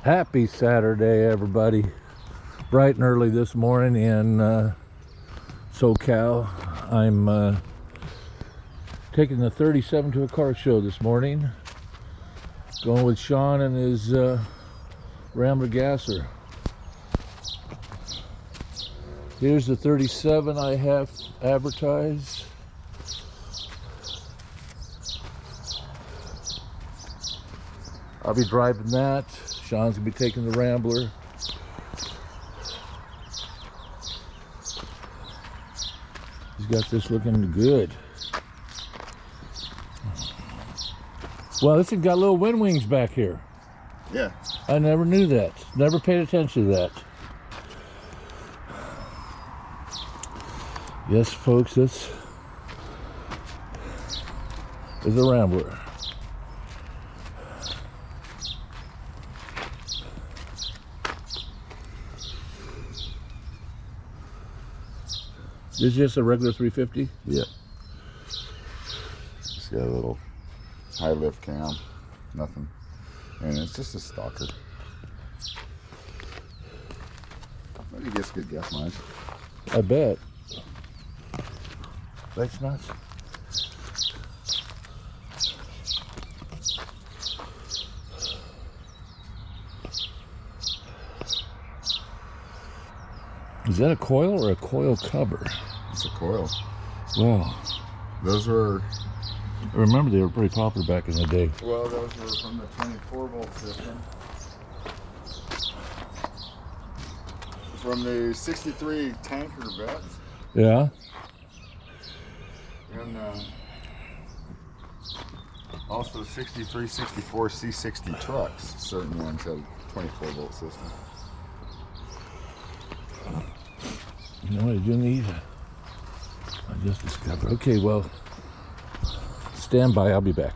Happy Saturday, everybody. Bright and early this morning in SoCal. I'm taking the 37 to a car show this morning. Going with Sean and his Rambler Gasser. Here's the 37 I have advertised. I'll be driving that. Sean's gonna be taking the Rambler. He's got this looking good. Well, this has got little wind wings back here. Yeah. I never knew that. Never paid attention to that. Yes, folks, this is a Rambler. This is just a regular 350? Yeah. It's got a little high lift cam, nothing. And it's just a stalker. But he gets good gas mileage. I bet. That's nuts. Is that a coil or a coil cover? It's a coil. Wow. Those were... I remember they were pretty popular back in the day. Well, those were from the 24-volt system. From the 63 tanker vets. Yeah? And also 63, 64 C60 trucks. Certain ones had a 24-volt system. You know what I do need? I just discovered. Okay, well, stand by. I'll be back.